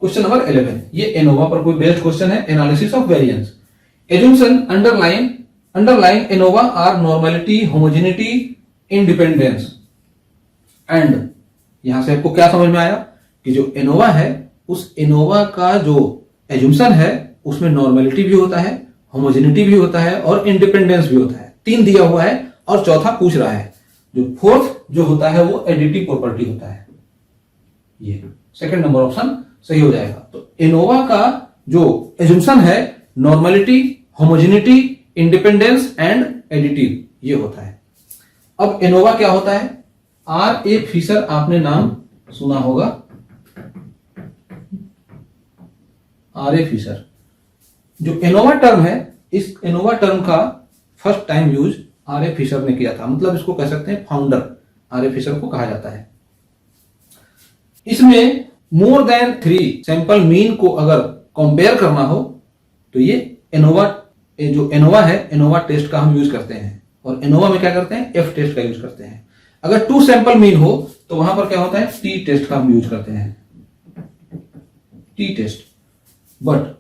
Question number 11, ये ANOVA पर कोई बेस्ड क्वेश्चन है, analysis of variance. Assumption underline ANOVA are normality, homogeneity, independence. And यहां से आपको क्या समझ में आया कि जो एनोवा है उस एनोवा का जो एजम्पशन है उसमें नॉर्मलिटी भी होता है, होमोजेनिटी भी होता है और इंडिपेंडेंस भी होता है। 3 दिया हुआ है और चौथा पूछ रहा है। जो फोर्थ जो होता है वो एडिटिव प्रॉपर्टी होता है। ये सेकंड नंबर ऑप्शन सही हो जाएगा। तो एनोवा का जो एजम्पशन है normality, homogeneity, independence and additive, ये होता है। अब एनोवा क्या होता है? R.A. फिशर आपने नाम सुना होगा, R.A. फिशर। जो एनोवा टर्म है, इस एनोवा टर्म का first time use R.A. Fisher ने किया था, मतलब इसको कह सकते हैं फाउंडर R.A. फिशर को कहा जाता है। इसमें मोर देन 3 सैंपल मीन को अगर कंपेयर करना हो तो ये एनोवा, जो एनोवा है, एनोवा टेस्ट का हम यूज करते हैं। और एनोवा में क्या करते हैं? F टेस्ट का यूज करते हैं। अगर 2 सैंपल मीन हो तो वहां पर क्या होता है? T टेस्ट का हम यूज करते हैं, T टेस्ट। बट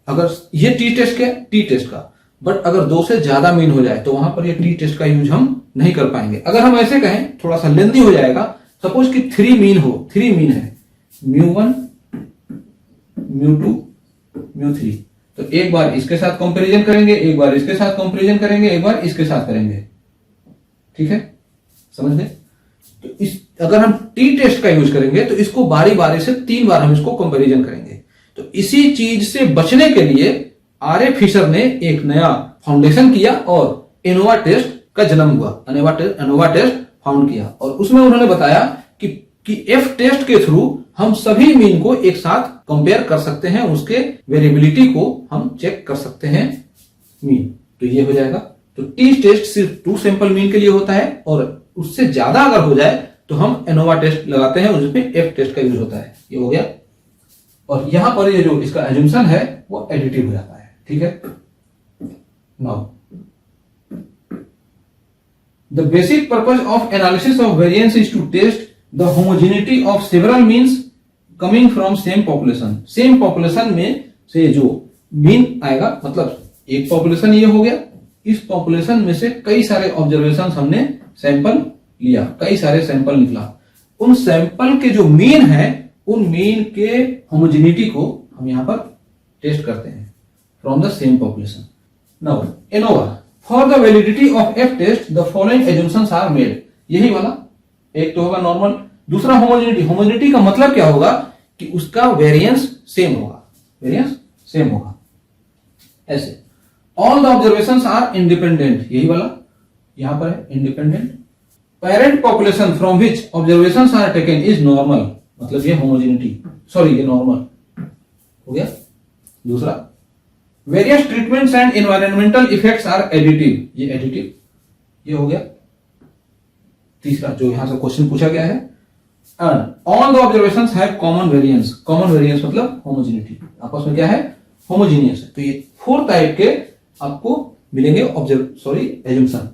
अगर ये T टेस्ट क्या? T टेस्ट का। बट अगर 2 से ज्यादा मीन हो जाए तो वहां पर ये T टेस्ट का यूज हम नहीं कर पाएंगे। अगर हम ऐसे कहें, थोड़ा सा लेंथी हो जाएगा, सपोज कि 3 मीन हो, 3 मीन है, μ1, μ2, μ3, तो एक बार इसके साथ कंपैरिजन करेंगे, एक बार इसके साथ कंपैरिजन करेंगे, एक बार इसके साथ करेंगे। ठीक है, समझ गए? तो इस अगर हम टी टेस्ट का यूज करेंगे तो इसको बारी बारी से 3 बार हम इसको कंपैरिजन करेंगे। तो इसी चीज से बचने के लिए R.A. फिशर ने एक नया फाउंडेशन किया और एनोवा टेस्ट का जन्म हुआ, एनोवा टेस्ट फाउंड किया। और उसमें उन्होंने बताया कि F टेस्ट के थ्रू हम सभी मीन को एक साथ कंपेयर कर सकते हैं, उसके वेरिएबिलिटी को हम चेक कर सकते हैं मीन। तो ये हो जाएगा। तो टी टेस्ट सिर्फ 2 सैंपल मीन के लिए होता है और उससे ज्यादा अगर हो जाए तो हम एनोवा टेस्ट लगाते हैं, उसमें F टेस्ट का यूज होता है। ये हो गया। और यहां पर ये जो इसका एजम्पशन है वो एडिटिव हो जाता है। ठीक है। Now the basic purpose of analysis of variance is to test the homogeneity of several means coming from same population. Same population में से जो मीन आएगा, मतलब एक पॉपुलेशन ये हो गया, इस पॉपुलेशन में से कई सारे ऑब्जर्वेशन हमने सैंपल लिया, कई सारे सैंपल निकला। उन सैंपल के जो मीन है, उन मीन के होमोजेनिटी को हम यहां पर टेस्ट करते हैं from the same population. Now ANOVA for the validity of F test the following assumptions are made. यही वाला एक तो होगा नॉर्मल, दूसरा होमोजेनिटी। होमोजेनिटी का मतलब क्या होगा कि उसका वेरिएंस सेम होगा, वेरिएंस सेम होगा। ऐसे all the observations are independent, यही वाला यहां पर है independent. Parent population from which observations are taken is normal, मतलब ये होमोजेनिटी, सॉरी ये नॉर्मल हो गया। दूसरा various treatments and environmental effects are additive, ये एडिटिव, ये हो गया। तीसरा जो यहां से क्वेश्चन पूछा गया है, all the observations have common variance. Common variance मतलब होमोजेनिटी, आपस में क्या है? होमोजीनियस है। तो ये 4 टाइप के आपको मिलेंगे एजम्पशन।